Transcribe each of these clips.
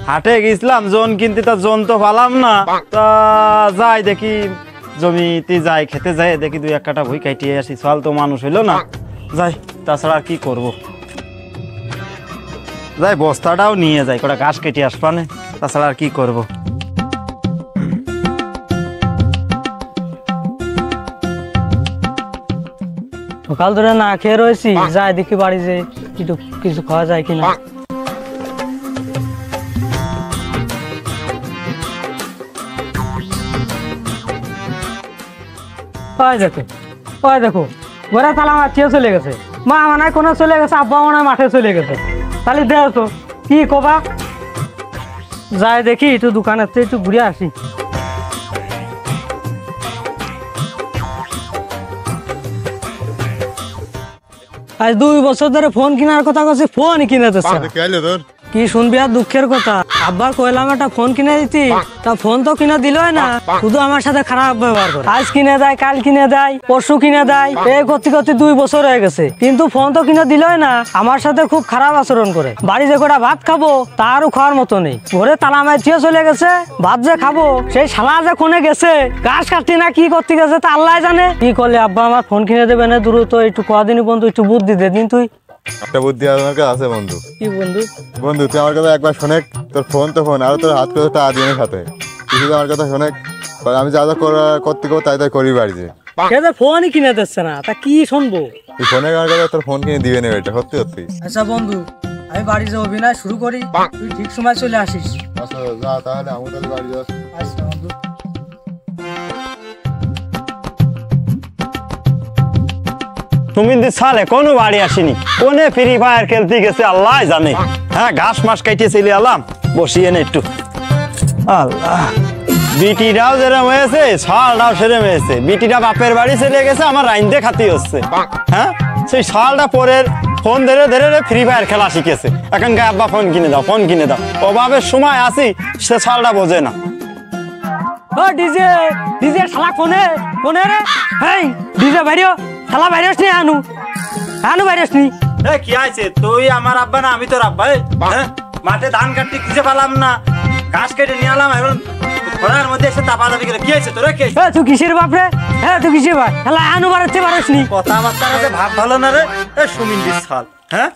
হাটে গেছিলাম জন কিনতে, তা জন তো পালাম না। তা যাই দেখি জমিতে যাই, খেতে যাই দেখি 2-1 কাটা ভুই কাটিয়ে আসি। চল তো মানুষ হইলো না, যাই তাছাড়া আর কি করব। যাই বস্তাটাও নিয়ে যাই, কটা ঘাস কেটে আসবানে, তাছাড়া আর কি করব। সকাল ধরে না খেয়ে রয়েছি, যাই দেখি বাড়ি যে একটু কিছু খাওয়া যায় কিনা। দেখো ঘরে তালা মাছিয়ে চলে গেছে, মা মনে হয় কোনো চলে গেছে, আব্বা মনে হয় মাঠে চলে গেছে। তাহলে দেখো কি কবা, যাই দেখি একটু দোকানের থেকে একটু ঘুরে আসি। আজ 2 বছর ধরে ফোন কেনার কথা কইছি, ফোন কিনে দিচ্ছে। কি শুনবি আর দুঃখের কথা, আব্বার কইলাম একটা ফোন কিনে দিতি, তা ফোন তো কিনে দিলই না, শুধু আমার সাথে খারাপ ব্যবহার করে। আজ কিনে দেয়, কাল কিনে দেয়, পরশু কিনে দেয়, এই করতে করতে 2 বছর হয়ে গেছে, কিন্তু ফোন তো কিনে দিলই না, আমার সাথে খুব খারাপ আচরণ করে। বাড়ি যে কটা ভাত খাবো তারও খাওয়ার মতো নেই, ঘরে তালা মাইটিয়ে চলে গেছে। ভাত যে খাবো সেই শালা যে কোনে গেছে, ঘাস কাটতে না কি করতে গেছে তা আল্লাহ জানে। কি করলে আব্বা আমার ফোন কিনে দেবে না, দ্রুত একটু কদিনই বন্ধু একটু বুদ্ধি দে দিন। তুই একটা বুদ্ধি আমার কাছে আছে বন্ধু। কি বন্ধু? বন্ধু তুই আমার কথা একবার শোনে, তোর ফোন তো ফোন, আর তোর হাত করে টাকা দিয়ে সাথে তুই আমার কথা শোনে, আমি যা যা করতে তাই তাই করি বাড়িতে। ফোনই কিনে দিচ্ছে না, তা কি শুনবো? তুই ফোনে আমার কথা তোর ফোন কিনে দিবে না, এটা সত্যি সত্যি। আচ্ছা বন্ধু, আমি বাড়ি যে অভিনয় শুরু করি, তুই ঠিক সময় চলে আসিস। আচ্ছা যা, তাহলে আমি তাহলে বাড়ি যাচ্ছি। আচ্ছা বন্ধু। সুমিন্দির সালে কোনো বাড়ি আসেনি, কোনে ফ্রি ফায়ার খেলতে গেছে আল্লাহ জানে। হ্যাঁ ঘাস মাস কাটিয়ে চলে এলাম, বসিয়ে নে একটু। আল্লাহ, বিটিটাও যেরকম হয়েছে শালটাও সেরকম হয়েছে। বিটিটা বাপের বাড়ি চলে গেছে, আমার রাইনতে খাতি হচ্ছে। হ্যাঁ সেই শালটা পরের ফোন ধরে ধরে ফ্রি ফায়ার খেলা শিখেছে। এখন গায়ে আব্বা ফোন কিনে দাও, ফোন কিনে দাও। অভাবের সময় আসি, সে শালটা বোঝে না। ও ডিজে ডিজে শালা কোনে কোনে রে? হেই ডিজে বাইরেও, শালা বাইরেস নি, আনু আনু বাইরেস নি। এ কি আছে, তুই আমার আব্বা না আমি তোর আব্বা? হ্যাঁ মাঠে ধান কাটতে খুঁজে পেলাম না, ঘাস কেটে নিয়ে এলাম, এখন ঘরের মধ্যে এসে তাপা দাবি করে। কি আছে তোর? কি তুই কিসের বাপ রে? হ্যাঁ তুই কিসের বাপ? শালা আনু বাড়তে পারিস নি। কথাবার্তা যে ভাব ভালো না রে, এ সুমিন্দির শাল। হ্যাঁ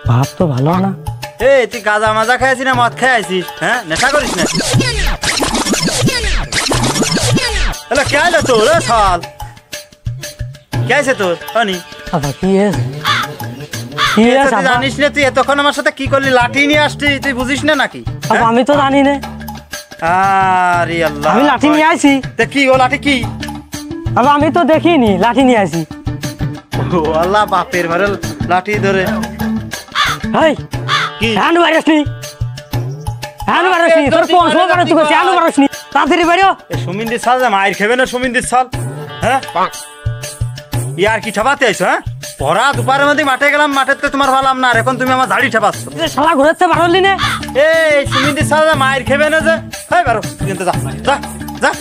ভাব তো ভালো না। এই তুই গাঁজা মাজা খাইছিস না মদ খাই আছিস? হ্যাঁ নেশা করিস না? হ্যালো কে আইলো তোর? শাল কে আছে তোর? অনি কি জানিস না তুই? এতক্ষণ আমার সাথে কি করলি? লাঠি নিয়ে আসছি, তুই বুঝিস না নাকি? আমি তো জানি না। আরে আল্লাহ, আমি লাঠি নিয়ে আইছি। তা কি ও লাঠি কি? আমি তো দেখিনি, লাঠি নিয়ে আইছি। ও আল্লাহ, বাপের ঘরে লাঠি ধরে। হেই কি আনু বাইরেস নি, আনু বাইরেস নি, তোর কোন সময় বাইরে তুই কইছিস আনু বাইরেস নি? তাড়াতাড়ি বাইরে। এ সুমিন্দির শাল, মাইর খাবে না সুমিন্দির শাল? হ্যাঁ ইয়ার কি ঠাপাতে আইছো? হ্যাঁ ভরা দুপারের মধ্যে মাঠে গেলাম, মাঠে তো তোমার ভালাম না, আর এখন তুমি আমার ঝাড়ি ঠাপাচ্ছ। শালা ঘুরেছে বাড়লি না? এই সুমিন্দির শাল মাইর খাবে না যে? হ্যাঁ বারো কিন্তু যা যা যা।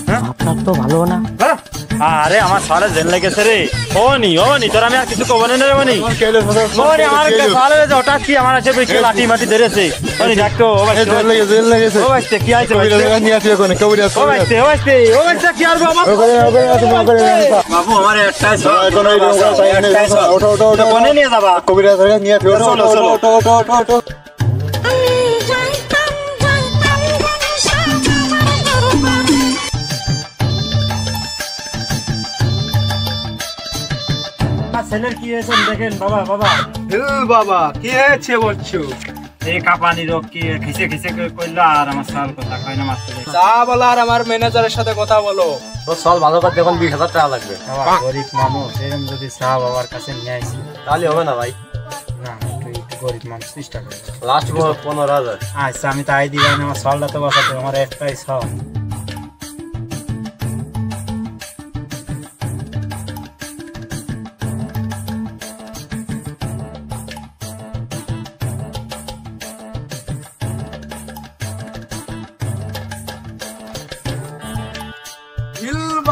হ্যাঁ আপনার তো ভালো না। আরে আমার সারে জেল লেগেছে রে। ও নি তোর আমি আর কিছু কব না রে। মনি আমার সারে হঠাৎ কি আমার আছে বেশি লাঠি মাটি ধরেছে। মনি ডাকতো ও ভাই জেল লেগেছে। ও ভাই কি আছে? নিয়ে আসবে কোনে কবিরা? ও ভাই কি আর বাবা? বাবু আমার একটাই সব কোনো ওঠো ওঠো ওঠো কোনে নিয়ে যাবা? কবিরা ধরে নিয়ে আসবে। চলো চলো ওঠো ওঠো ওঠো ওঠো। ছেলের কি হয়েছে দেখেন বাবা। বাবা বাবা কি হয়েছে বলছো? এই কাঁপানি রোগ কি খিসে খিসে কইলো, আর আমার সাল কথা কয় না মারতে যাই। চা বলো আর আমার ম্যানেজারের সাথে কথা বলো। তো সাল ভালো করতে এখন 20,000 টাকা লাগবে। বাবা গরিব মানুষ, এরকম যদি চা বাবার কাছে নিয়ে আসি তাহলে হবে না ভাই। না একটু গরিব মানুষ, চেষ্টা করে লাস্ট 15,000। আচ্ছা আমি তাই দিলাম, আমার সালটা তো বাঁচাতে, আমার একটাই সাল।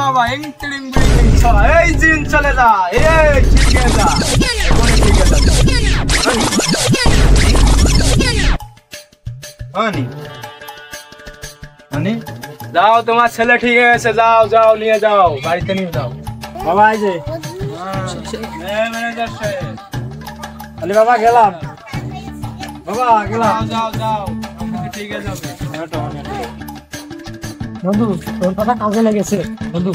বাবা এন্ট্রিং ব্রিং চলা, এই জিন চলে যা, এই ঠিক যা, এখনই ঠিক আছে। হনি হনি যাও তোমার ছেলে ঠিক আছে, যাও যাও নিয়ে যাও, বাড়িতে নিয়ে যাও। বাবা এই যে ম্যানেজার সাহেব, আলি বাবা গেলাম, বাবা গেলাম। যাও যাও ঠিক আছে যাবে। বন্ধু তোর কথা কাজে লেগেছে বন্ধু।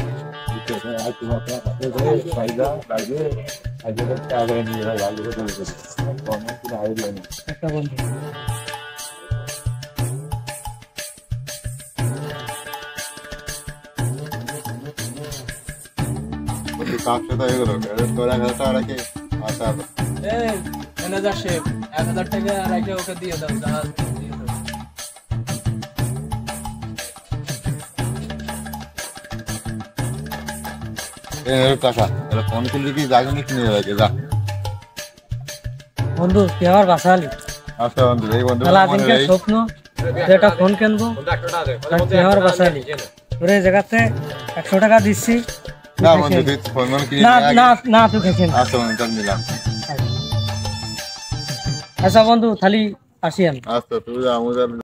একটা বন্ধু কাজটা তো এগুলো তোর 1,000 টাকা রাখে আচ্ছা এই ম্যানেজার সাহেব 1,000 টাকা রেখে ওকে দিয়ে দাও, যা দিয়ে দাও। টাকা এটা ফোন কিনলে কি জায়গা কিনে রাখে যা। বন্ধু তুই আবার বাঁচালি। আচ্ছা বন্ধু এই বন্ধু তাহলে আদিনকে স্বপ্ন যে একটা ফোন কিনবো, আর তুই আবার বাঁচালি। তোর এই জায়গাতে 100 টাকা দিচ্ছি। না বন্ধু তুই ফোন কিনে না না না তুই খেয়েছিস না। আচ্ছা বন্ধু তাহলে নিলাম। আচ্ছা বন্ধু তাহলে আসি আমি। আচ্ছা তুই আমাদের